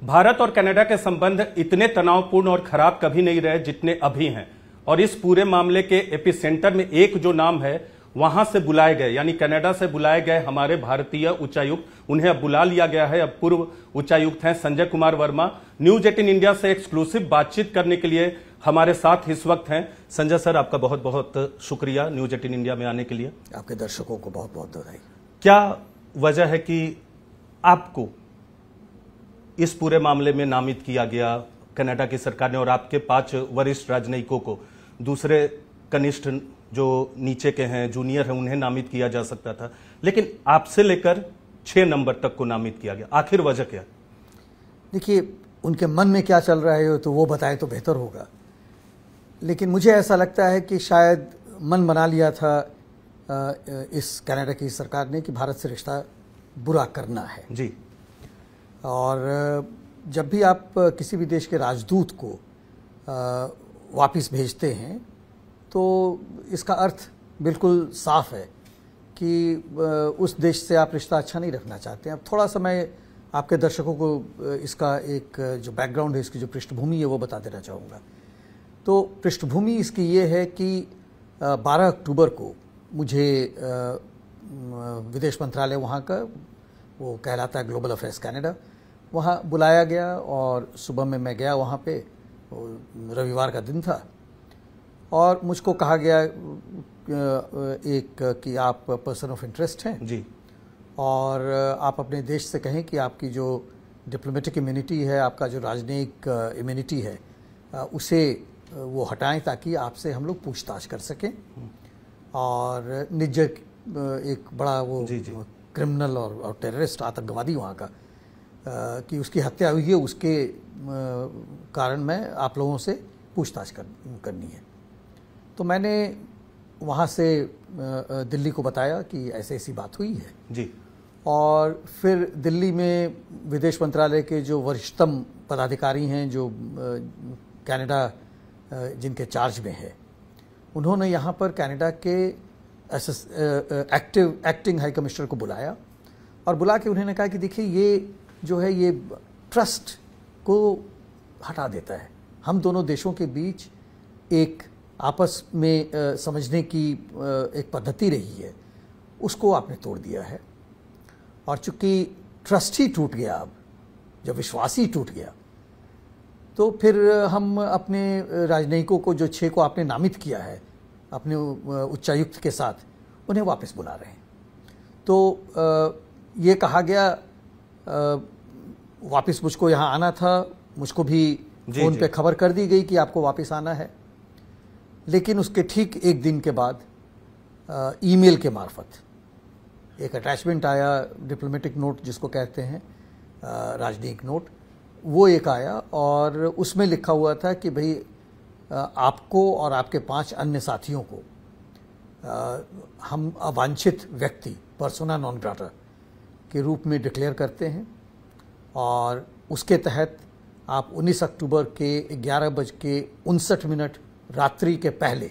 भारत और कनाडा के संबंध इतने तनावपूर्ण और खराब कभी नहीं रहे जितने अभी हैं। और इस पूरे मामले के एपिसेंटर में एक जो नाम है, वहां से बुलाए गए यानी कनाडा से बुलाए गए हमारे भारतीय उच्चायुक्त, उन्हें अब बुला लिया गया है। अब पूर्व उच्चायुक्त हैं संजय कुमार वर्मा। न्यूज 18 इंडिया से एक्सक्लूसिव बातचीत करने के लिए हमारे साथ इस वक्त हैं। संजय सर, आपका बहुत बहुत शुक्रिया न्यूज 18 इंडिया में आने के लिए। आपके दर्शकों को बहुत बहुत बधाई। क्या वजह है कि आपको इस पूरे मामले में नामित किया गया कनाडा की सरकार ने, और आपके 5 वरिष्ठ राजनयिकों को दूसरे कनिष्ठ जो नीचे के हैं, जूनियर हैं, उन्हें नामित किया जा सकता था, लेकिन आपसे लेकर 6 नंबर तक को नामित किया गया? आखिर वजह क्या? देखिए, उनके मन में क्या चल रहा है तो वो बताए तो बेहतर होगा, लेकिन मुझे ऐसा लगता है कि शायद मन बना लिया था इस कनाडा की सरकार ने कि भारत से रिश्ता बुरा करना है जी। और जब भी आप किसी भी देश के राजदूत को वापस भेजते हैं तो इसका अर्थ बिल्कुल साफ है कि उस देश से आप रिश्ता अच्छा नहीं रखना चाहते हैं। अब थोड़ा सा मैं आपके दर्शकों को इसका एक जो बैकग्राउंड है, इसकी जो पृष्ठभूमि है वो बता देना चाहूँगा। तो पृष्ठभूमि इसकी ये है कि 12 अक्टूबर को मुझे विदेश मंत्रालय वहाँ का, वो कहलाता है ग्लोबल अफेयर्स कनाडा, वहाँ बुलाया गया और सुबह में मैं गया वहाँ पे। रविवार का दिन था और मुझको कहा गया कि आप पर्सन ऑफ इंटरेस्ट हैं जी, और आप अपने देश से कहें कि आपकी जो डिप्लोमेटिक इम्यूनिटी है, आपका जो राजनयिक इम्यूनिटी है, उसे वो हटाएं ताकि आपसे हम लोग पूछताछ कर सकें। और निज्जर एक बड़ा वो क्रिमिनल और टेररिस्ट आतंकवादी वहाँ का कि उसकी हत्या हुई है, उसके कारण मैं आप लोगों से पूछताछ करनी है। तो मैंने वहाँ से दिल्ली को बताया कि ऐसे ऐसी बात हुई है जी। और फिर दिल्ली में विदेश मंत्रालय के जो वरिष्ठतम पदाधिकारी हैं, जो कनाडा जिनके चार्ज में है, उन्होंने यहाँ पर कनाडा के एक्टिंग हाई कमिश्नर को बुलाया और बुला के उन्होंने कहा कि देखिए, ये जो है ये ट्रस्ट को हटा देता है। हम दोनों देशों के बीच एक आपस में समझने की एक पद्धति रही है, उसको आपने तोड़ दिया है। और चूंकि ट्रस्ट ही टूट गया, अब जब विश्वास ही टूट गया, तो फिर हम अपने राजनयिकों को, जो 6 को आपने नामित किया है अपने उच्चायुक्त के साथ, उन्हें वापस बुला रहे हैं। तो ये कहा गया, वापस मुझको यहाँ आना था, मुझको भी फ़ोन पे खबर कर दी गई कि आपको वापस आना है। लेकिन उसके ठीक एक दिन के बाद ईमेल के मार्फत एक अटैचमेंट आया, डिप्लोमेटिक नोट जिसको कहते हैं, राजनयिक नोट, वो एक आया और उसमें लिखा हुआ था कि भाई आपको और आपके 5 अन्य साथियों को हम अवांछित व्यक्ति, पर्सोना नॉन ग्राटा के रूप में डिक्लेयर करते हैं और उसके तहत आप 19 अक्टूबर के 11:59 रात्रि के पहले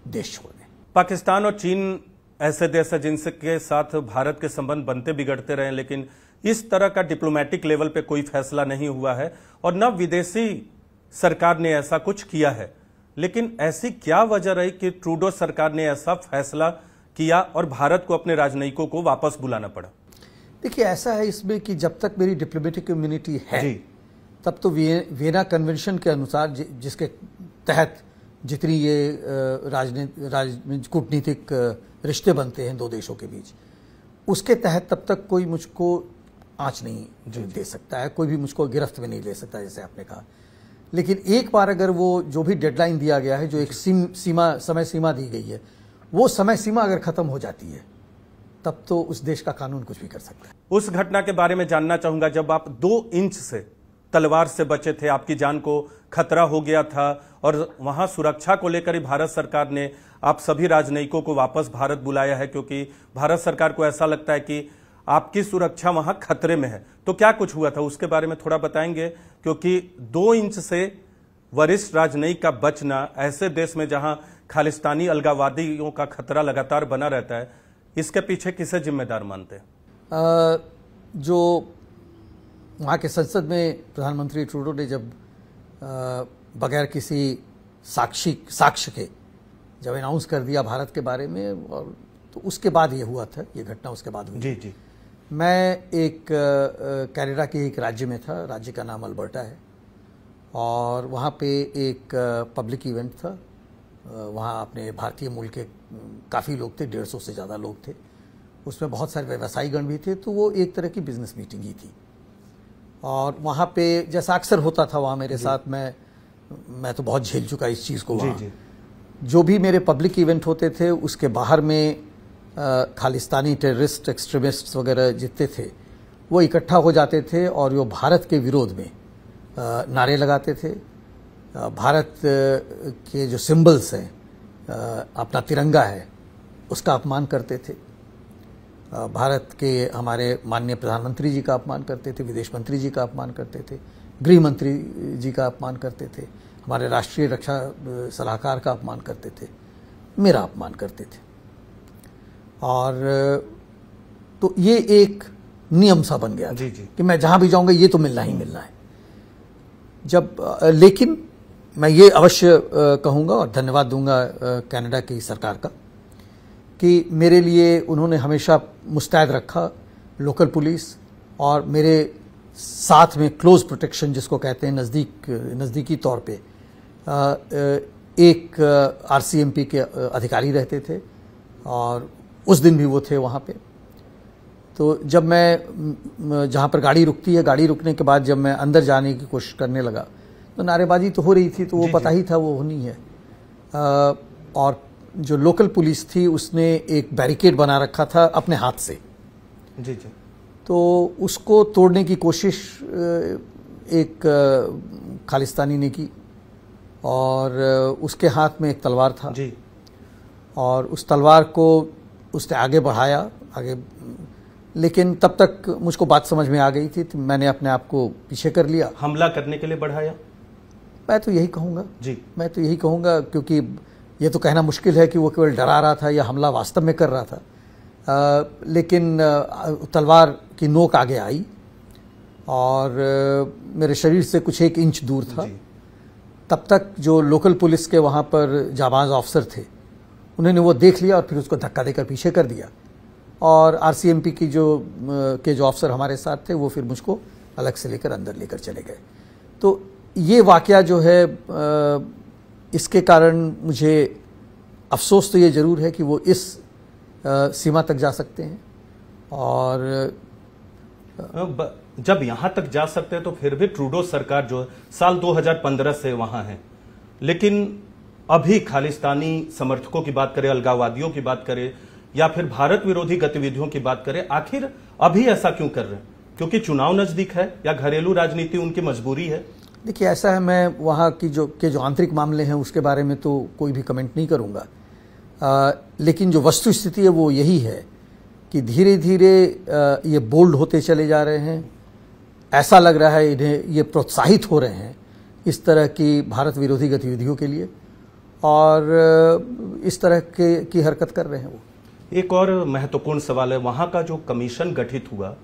देश छोड़ दें। पाकिस्तान और चीन ऐसे देश है जिनके साथ भारत के संबंध बनते बिगड़ते रहे, लेकिन इस तरह का डिप्लोमेटिक लेवल पे कोई फैसला नहीं हुआ है और न विदेशी सरकार ने ऐसा कुछ किया है। लेकिन ऐसी क्या वजह रही कि ट्रूडो सरकार ने ऐसा फैसला किया और भारत को अपने राजनयिकों को वापस बुलाना पड़ा? देखिए, ऐसा है इसमें कि जब तक मेरी डिप्लोमेटिक इम्यूनिटी है तब तो वियना कन्वेंशन के अनुसार, जिसके तहत जितनी ये कूटनीतिक रिश्ते बनते हैं 2 देशों के बीच, उसके तहत तब तक कोई मुझको आँच नहीं दे सकता है, कोई भी मुझको गिरफ्त में नहीं ले सकता, जैसे आपने कहा। लेकिन एक बार अगर वो जो भी डेडलाइन दिया गया है, जो एक समय सीमा दी गई है, वो समय सीमा अगर खत्म हो जाती है, तब तो उस देश का कानून कुछ भी कर सकता है। उस घटना के बारे में जानना चाहूंगा जब आप 2 इंच से तलवार से बचे थे, आपकी जान को खतरा हो गया था और वहां सुरक्षा को लेकर ही भारत सरकार ने आप सभी राजनयिकों को वापस भारत बुलाया है, क्योंकि भारत सरकार को ऐसा लगता है कि आपकी सुरक्षा वहां खतरे में है। तो क्या कुछ हुआ था उसके बारे में थोड़ा बताएंगे, क्योंकि 2 इंच से वरिष्ठ राजनयिक का बचना ऐसे देश में जहां खालिस्तानी अलगाववादियों का खतरा लगातार बना रहता है, इसके पीछे किसे जिम्मेदार मानते हैं? जो वहाँ के संसद में प्रधानमंत्री ट्रूडो ने जब बगैर किसी साक्ष्य के जब अनाउंस कर दिया भारत के बारे में, और तो उसके बाद ये हुआ था, ये घटना उसके बाद हुई। जी जी। मैं एक कनाडा के एक राज्य में था, राज्य का नाम अल्बर्टा है, और वहाँ पे एक पब्लिक इवेंट था। वहाँ अपने भारतीय मूल के काफ़ी लोग थे, 150 से ज़्यादा लोग थे। उसमें बहुत सारे व्यवसायीगण भी थे, तो वो एक तरह की बिजनेस मीटिंग ही थी। और वहाँ पे जैसा अक्सर होता था वहाँ मेरे साथ, मैं तो बहुत झेल चुका इस चीज़ को। वहाँ जो भी मेरे पब्लिक इवेंट होते थे उसके बाहर में खालिस्तानी टेररिस्ट एक्सट्रीमिस्ट वगैरह जितने थे वो इकट्ठा हो जाते थे और वो भारत के विरोध में नारे लगाते थे। भारत के जो सिंबल्स हैं, अपना तिरंगा है, उसका अपमान करते थे। भारत के हमारे माननीय प्रधानमंत्री जी का अपमान करते थे, विदेश मंत्री जी का अपमान करते थे, गृह मंत्री जी का अपमान करते थे, हमारे राष्ट्रीय रक्षा सलाहकार का अपमान करते थे, मेरा अपमान करते थे। और तो ये एक नियम सा बन गया था कि मैं जहां भी जाऊंगा ये तो मिलना ही मिलना है। लेकिन मैं ये अवश्य कहूंगा और धन्यवाद दूंगा कनाडा की सरकार का कि मेरे लिए उन्होंने हमेशा मुस्तैद रखा, लोकल पुलिस और मेरे साथ में क्लोज प्रोटेक्शन जिसको कहते हैं, नज़दीकी तौर पे एक आरसीएमपी के अधिकारी रहते थे और उस दिन भी वो थे वहाँ पे। तो जब मैं जहाँ पर गाड़ी रुकती है, गाड़ी रुकने के बाद जब मैं अंदर जाने की कोशिश करने लगा तो नारेबाजी तो हो रही थी, तो वो पता ही था वो होनी है। और जो लोकल पुलिस थी उसने एक बैरिकेड बना रखा था अपने हाथ से। जी जी। तो उसको तोड़ने की कोशिश एक खालिस्तानी ने की और उसके हाथ में एक तलवार था जी। और उस तलवार को उसने आगे बढ़ाया, लेकिन तब तक मुझको बात समझ में आ गई थी, तो मैंने अपने आप को पीछे कर लिया। हमला करने के लिए बढ़ाया? मैं तो यही कहूँगा जी, मैं तो यही कहूँगा, क्योंकि ये तो कहना मुश्किल है कि वो केवल डरा रहा था या हमला वास्तव में कर रहा था। लेकिन तलवार की नोक आगे आई और मेरे शरीर से कुछ 1 इंच दूर था। तब तक जो लोकल पुलिस के वहाँ पर जाबाज ऑफिसर थे उन्होंने वो देख लिया और फिर उसको धक्का देकर पीछे कर दिया। और आरसीएमपी की जो ऑफिसर हमारे साथ थे वो फिर मुझको अलग से लेकर अंदर लेकर चले गए। तो ये वाकया जो है, इसके कारण मुझे अफसोस तो ये ज़रूर है कि वो इस सीमा तक जा सकते हैं। और जब यहाँ तक जा सकते हैं तो फिर भी ट्रूडो सरकार जो साल 2015 से वहाँ है, लेकिन अभी खालिस्तानी समर्थकों की बात करें, अलगाववादियों की बात करें या फिर भारत विरोधी गतिविधियों की बात करें, आखिर अभी ऐसा क्यों कर रहे हैं? क्योंकि चुनाव नजदीक है या घरेलू राजनीति उनकी मजबूरी है? देखिए, ऐसा है, मैं वहाँ की जो आंतरिक मामले हैं उसके बारे में तो कोई भी कमेंट नहीं करूँगा। लेकिन जो वस्तु स्थिति है वो यही है कि धीरे धीरे ये बोल्ड होते चले जा रहे हैं। ऐसा लग रहा है इन्हें ये प्रोत्साहित हो रहे हैं इस तरह की भारत विरोधी गतिविधियों के लिए और इस तरह की हरकत कर रहे हैं वो। एक और महत्वपूर्ण सवाल है, वहाँ का जो कमीशन गठित हुआ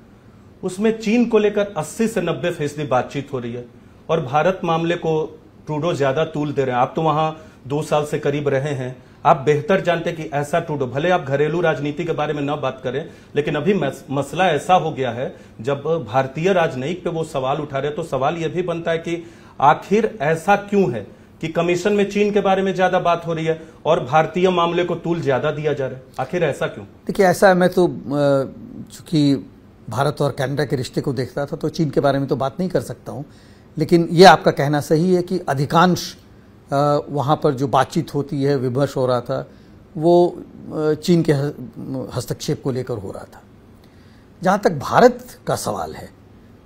उसमें चीन को लेकर 80 से 90% बातचीत हो रही है और भारत मामले को ट्रूडो ज्यादा तूल दे रहे हैं। आप तो वहां 2 साल से करीब रहे हैं, आप बेहतर जानते हैं कि ऐसा ट्रूडो, भले आप घरेलू राजनीति के बारे में न बात करें, लेकिन अभी मसला ऐसा हो गया है जब भारतीय राजनयिक पे वो सवाल उठा रहे, तो सवाल यह भी बनता है कि आखिर ऐसा क्यों है कि कमीशन में चीन के बारे में ज्यादा बात हो रही है और भारतीय मामले को तूल ज्यादा दिया जा रहा है? आखिर ऐसा क्यों? देखिए, ऐसा है, मैं तो चूंकि भारत और कनाडा के रिश्ते को देखता था तो चीन के बारे में तो बात नहीं कर सकता हूं, लेकिन ये आपका कहना सही है कि अधिकांश वहाँ पर जो बातचीत होती है, विमर्श हो रहा था, वो चीन के हस्तक्षेप को लेकर हो रहा था। जहाँ तक भारत का सवाल है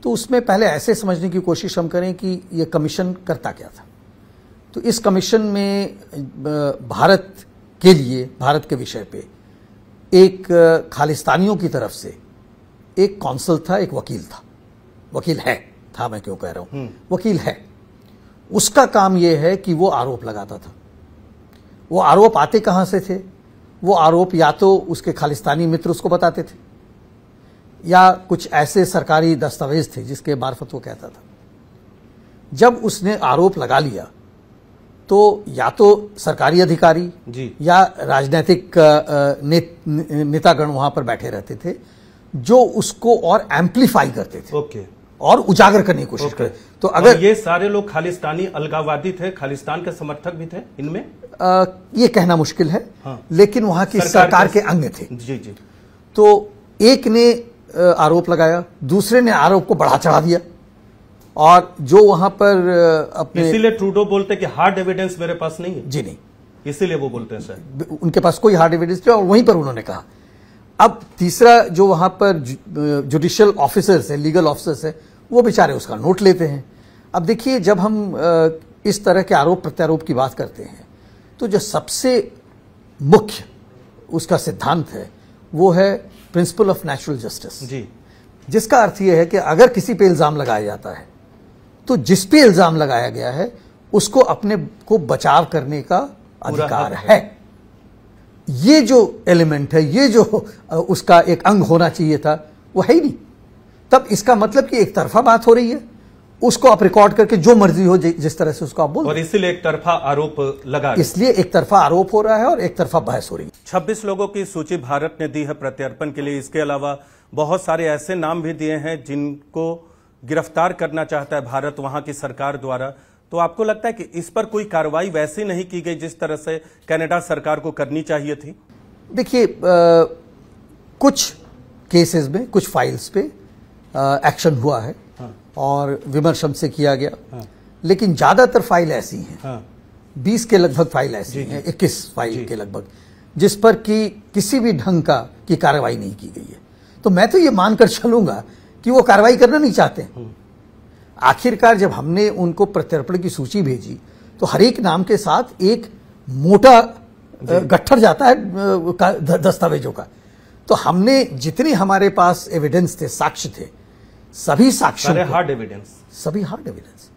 तो उसमें पहले ऐसे समझने की कोशिश हम करें कि ये कमीशन करता क्या था। तो इस कमीशन में भारत के लिए, भारत के विषय पे एक खालिस्तानियों की तरफ से एक कौंसल था, एक वकील था, वकील है था, मैं क्यों कह रहा हूं, वकील है। उसका काम यह है कि वो आरोप लगाता था। वो आरोप आते कहां से थे? वो आरोप या तो उसके खालिस्तानी मित्र उसको बताते थे या कुछ ऐसे सरकारी दस्तावेज थे जिसके मार्फत वो कहता था। जब उसने आरोप लगा लिया तो या तो सरकारी अधिकारी जी या राजनीतिक नेतागण वहां पर बैठे रहते थे जो उसको और एम्पलीफाई करते थे ओके और उजागर करने की कोशिश करते। तो और अगर ये सारे लोग खालिस्तानी अलगाववादी थे, खालिस्तान के समर्थक भी थे इनमें, ये कहना मुश्किल है। हाँ। लेकिन वहां की सरकार के अंग थे। जी जी। तो एक ने आरोप लगाया, दूसरे ने आरोप को बढ़ा चढ़ा दिया, और जो वहां पर अपने, इसीलिए ट्रूडो बोलते कि हार्ड एविडेंस मेरे पास नहीं है। जी नहीं, इसीलिए वो बोलते हैं सर, उनके पास कोई हार्ड एविडेंस नहीं, और वहीं पर उन्होंने कहा। अब तीसरा जो वहां पर जुडिशियल ऑफिसर्स है, लीगल ऑफिसर्स है, वो बेचारे उसका नोट लेते हैं। अब देखिए, जब हम इस तरह के आरोप प्रत्यारोप की बात करते हैं तो जो सबसे मुख्य उसका सिद्धांत है वो है principle of natural justice G, जिसका अर्थ यह है कि अगर किसी पे इल्जाम लगाया जाता है तो जिस पे इल्जाम लगाया गया है उसको अपने को बचाव करने का अधिकार है। ये जो एलिमेंट है, ये जो उसका एक अंग होना चाहिए था, वो है ही नहीं। तब इसका मतलब कि एक तरफा बात हो रही है, उसको आप रिकॉर्ड करके जो मर्जी हो जिस तरह से उसको आप बोल, और इसीलिए एक तरफा आरोप लगा, इसलिए एक तरफा आरोप हो रहा है और एक तरफा बहस हो रही है। 26 लोगों की सूची भारत ने दी है प्रत्यर्पण के लिए। इसके अलावा बहुत सारे ऐसे नाम भी दिए हैं जिनको गिरफ्तार करना चाहता है भारत वहां की सरकार द्वारा। तो आपको लगता है कि इस पर कोई कार्रवाई वैसी नहीं की गई जिस तरह से कनाडा सरकार को करनी चाहिए थी? देखिए, कुछ केसेस में, कुछ फाइल्स पे एक्शन हुआ है, हाँ। और विमर्श हमसे किया गया, हाँ। लेकिन ज्यादातर फाइल ऐसी हैं, हाँ। 20 के लगभग फाइल ऐसी हैं, 21 फाइल के लगभग, जिस पर कि किसी भी ढंग की कार्रवाई नहीं की गई है। तो मैं तो ये मानकर चलूंगा कि वो कार्रवाई करना नहीं चाहते। आखिरकार जब हमने उनको प्रत्यर्पण की सूची भेजी तो हर एक नाम के साथ एक मोटा गट्ठर जाता है दस्तावेजों का। तो हमने जितने हमारे पास एविडेंस थे, साक्ष्य थे, सभी साक्ष्यों को, हार्ड एविडेंस, सभी हार्ड एविडेंस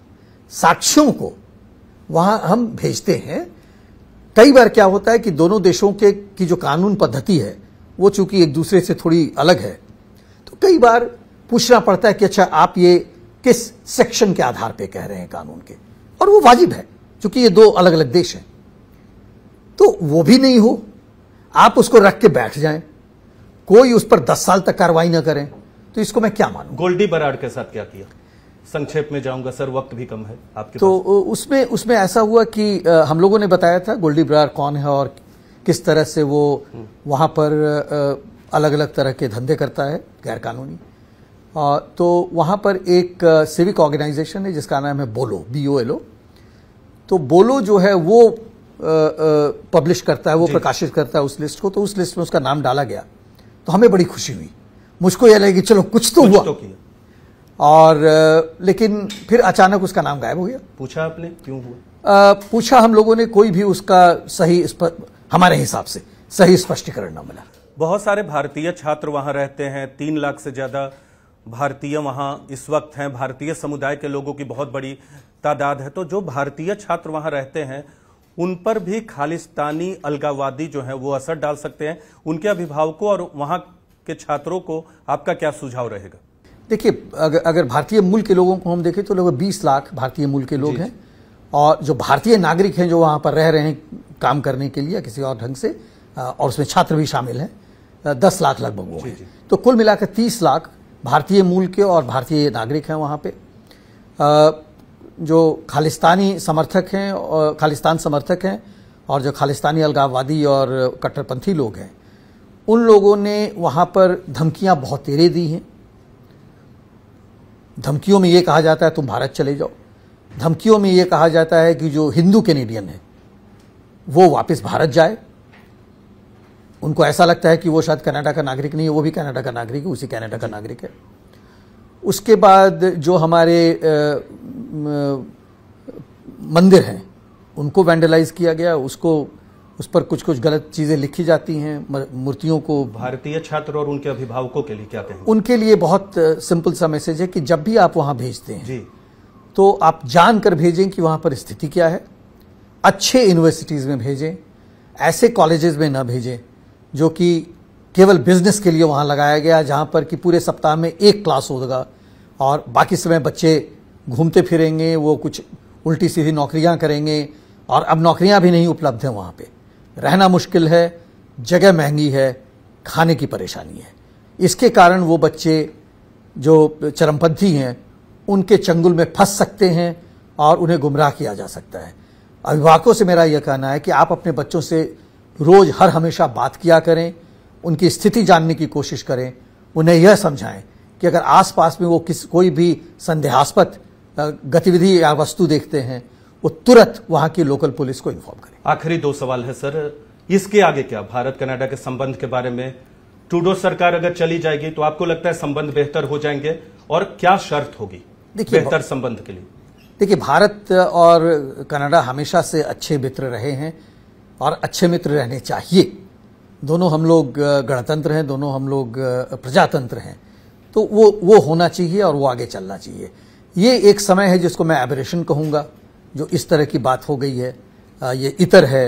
साक्ष्यों को वहां हम भेजते हैं। कई बार क्या होता है कि दोनों देशों की जो कानून पद्धति है वो चूंकि एक दूसरे से थोड़ी अलग है, तो कई बार पूछना पड़ता है कि अच्छा, आप ये किस सेक्शन के आधार पे कह रहे हैं कानून के, और वो वाजिब है क्योंकि ये दो अलग अलग देश हैं। तो वो भी नहीं हो, आप उसको रख के बैठ जाएं, कोई उस पर 10 साल तक कार्रवाई ना करें, तो इसको मैं क्या मानूं? गोल्डी बराड के साथ क्या किया? संक्षेप में जाऊंगा सर, वक्त भी कम है आपके तो पास। उसमें ऐसा हुआ कि हम लोगों ने बताया था गोल्डी बराड कौन है और किस तरह से वो वहां पर अलग अलग तरह के धंधे करता है, गैर कानूनी। तो वहां पर एक सिविक ऑर्गेनाइजेशन है जिसका नाम है बोलो, BOLO। तो बोलो जो है वो पब्लिश करता है, वो प्रकाशित करता है उस लिस्ट को। तो उस लिस्ट में उसका नाम डाला गया, तो हमें बड़ी खुशी हुई। मुझको यह लगा कि चलो कुछ तो हुआ, और लेकिन फिर अचानक उसका नाम गायब हो गया। पूछा आपने क्यों हुआ? पूछा हम लोगों ने, कोई भी उसका सही हमारे हिसाब से सही स्पष्टीकरण न मिला। बहुत सारे भारतीय छात्र वहां रहते हैं, 3 लाख से ज्यादा भारतीय वहां इस वक्त हैं। भारतीय समुदाय के लोगों की बहुत बड़ी तादाद है। तो जो भारतीय छात्र वहां रहते हैं उन पर भी खालिस्तानी अलगाववादी जो है वो असर डाल सकते हैं। उनके अभिभावकों और वहां के छात्रों को आपका क्या सुझाव रहेगा? देखिए, अगर भारतीय मूल के लोगों को हम देखें तो लगभग 20 लाख भारतीय मूल के लोग हैं, और जो भारतीय नागरिक हैं जो वहां पर रह रहे हैं काम करने के लिए किसी और ढंग से, और उसमें छात्र भी शामिल हैं, 10 लाख लगभग वो हैं। तो कुल मिलाकर 30 लाख भारतीय मूल के और भारतीय नागरिक हैं वहां पे। जो खालिस्तानी समर्थक हैं और खालिस्तान समर्थक हैं, और जो खालिस्तानी अलगाववादी और कट्टरपंथी लोग हैं, उन लोगों ने वहां पर धमकियां बहुत तेरे दी हैं। धमकियों में ये कहा जाता है तुम भारत चले जाओ, धमकियों में ये कहा जाता है कि जो हिंदू कैनेडियन है वो वापस भारत जाए। उनको ऐसा लगता है कि वो शायद कनाडा का नागरिक नहीं है, वो भी कनाडा का नागरिक है, उसी कनाडा का नागरिक है। उसके बाद जो हमारे मंदिर हैं उनको वैंडलाइज किया गया, उस पर कुछ कुछ गलत चीजें लिखी जाती हैं, मूर्तियों को। भारतीय छात्र और उनके अभिभावकों के लिए क्या कहेंगे? उनके लिए बहुत सिंपल सा मैसेज है कि जब भी आप वहां भेजते हैं जी, तो आप जानकर भेजें कि वहां पर स्थिति क्या है। अच्छे यूनिवर्सिटीज में भेजें, ऐसे कॉलेजेस में ना भेजें जो कि केवल बिजनेस के लिए वहाँ लगाया गया, जहाँ पर कि पूरे सप्ताह में एक क्लास होगा और बाकी समय बच्चे घूमते फिरेंगे, वो कुछ उल्टी सीधी नौकरियाँ करेंगे और अब नौकरियाँ भी नहीं उपलब्ध हैं वहाँ पे, रहना मुश्किल है, जगह महंगी है, खाने की परेशानी है। इसके कारण वो बच्चे जो चरमपंथी हैं उनके चंगुल में फंस सकते हैं और उन्हें गुमराह किया जा सकता है। अभिभावकों से मेरा यह कहना है कि आप अपने बच्चों से रोज़ हर हमेशा बात किया करें, उनकी स्थिति जानने की कोशिश करें, उन्हें यह समझाएं कि अगर आसपास में वो कोई भी संदेहास्पद गतिविधि या वस्तु देखते हैं वो तुरंत वहाँ की लोकल पुलिस को इन्फॉर्म करें। आखिरी 2 सवाल है सर, इसके आगे क्या भारत कनाडा के संबंध के बारे में? ट्रूडो सरकार अगर चली जाएगी तो आपको लगता है संबंध बेहतर हो जाएंगे और क्या शर्त होगी बेहतर संबंध के लिए? देखिए, भारत और कनाडा हमेशा से अच्छे मित्र रहे हैं और अच्छे मित्र रहने चाहिए। दोनों हम लोग गणतंत्र हैं, दोनों हम लोग प्रजातंत्र हैं, तो वो होना चाहिए और वो आगे चलना चाहिए। ये एक समय है जिसको मैं एबरेशन कहूँगा, जो इस तरह की बात हो गई है, ये इतर है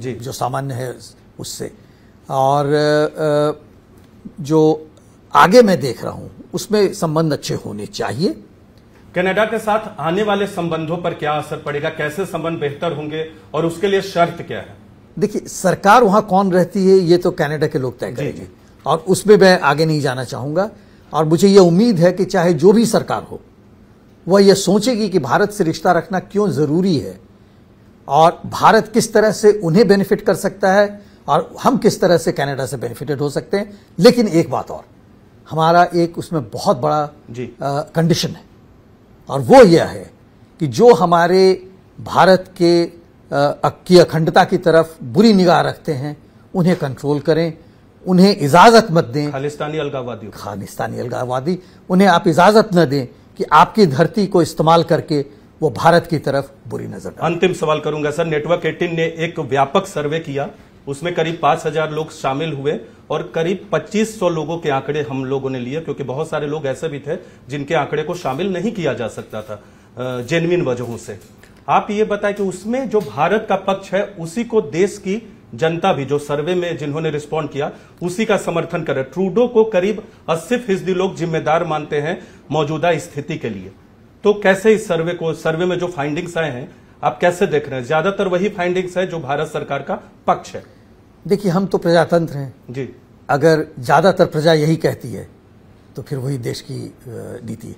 जो सामान्य है उससे, और जो आगे मैं देख रहा हूँ उसमें संबंध अच्छे होने चाहिए। कनाडा के साथ आने वाले संबंधों पर क्या असर पड़ेगा, कैसे संबंध बेहतर होंगे और उसके लिए शर्त क्या है? देखिए, सरकार वहां कौन रहती है ये तो कनाडा के लोग तय करेंगे और उसमें मैं आगे नहीं जाना चाहूंगा। और मुझे ये उम्मीद है कि चाहे जो भी सरकार हो वह यह सोचेगी कि भारत से रिश्ता रखना क्यों जरूरी है और भारत किस तरह से उन्हें बेनिफिट कर सकता है और हम किस तरह से कनाडा से बेनिफिटेड हो सकते हैं। लेकिन एक बात और, हमारा एक उसमें बहुत बड़ा कंडीशन है और वो यह है कि जो हमारे भारत की अखंडता की तरफ बुरी निगाह रखते हैं उन्हें कंट्रोल करें, उन्हें इजाजत मत दें। खालिस्तानी अलगाववादी, उन्हें आप इजाजत न दें कि आपकी धरती को इस्तेमाल करके वो भारत की तरफ बुरी नजर डालें। अंतिम सवाल करूंगा सर, नेटवर्क 18 ने एक व्यापक सर्वे किया, उसमें करीब 5000 लोग शामिल हुए और करीब 2500 लोगों के आंकड़े हम लोगों ने लिए, क्योंकि बहुत सारे लोग ऐसे भी थे जिनके आंकड़े को शामिल नहीं किया जा सकता था जेन्युइन वजहों से। आप ये बताएं कि उसमें जो भारत का पक्ष है उसी को देश की जनता भी, जो सर्वे में जिन्होंने रिस्पॉन्ड किया, उसी का समर्थन करे। ट्रूडो को करीब 80% लोग जिम्मेदार मानते हैं मौजूदा स्थिति के लिए। तो कैसे इस सर्वे में जो फाइंडिंग्स आए हैं आप कैसे देख रहे हैं? ज्यादातर वही फाइंडिंग्स है जो भारत सरकार का पक्ष है। देखिए, हम तो प्रजातंत्र हैं जी, अगर ज्यादातर प्रजा यही कहती है तो फिर वही देश की नीति है।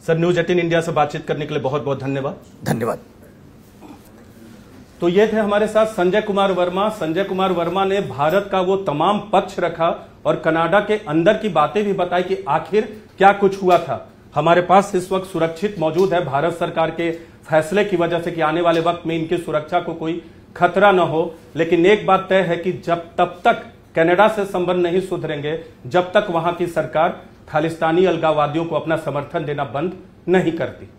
सर, न्यूज 18 इंडिया से बातचीत करने के लिए बहुत बहुत धन्यवाद। धन्यवाद। तो ये थे हमारे साथ संजय कुमार वर्मा। संजय कुमार वर्मा ने भारत का वो तमाम पक्ष रखा और कनाडा के अंदर की बातें भी बताई कि आखिर क्या कुछ हुआ था। हमारे पास इस वक्त सुरक्षित मौजूद है भारत सरकार के फैसले की वजह से कि आने वाले वक्त में इनकी सुरक्षा को कोई खतरा न हो। लेकिन एक बात तय है कि तब तक कनाडा से संबंध नहीं सुधरेंगे जब तक वहां की सरकार खालिस्तानी अलगाववादियों को अपना समर्थन देना बंद नहीं करती।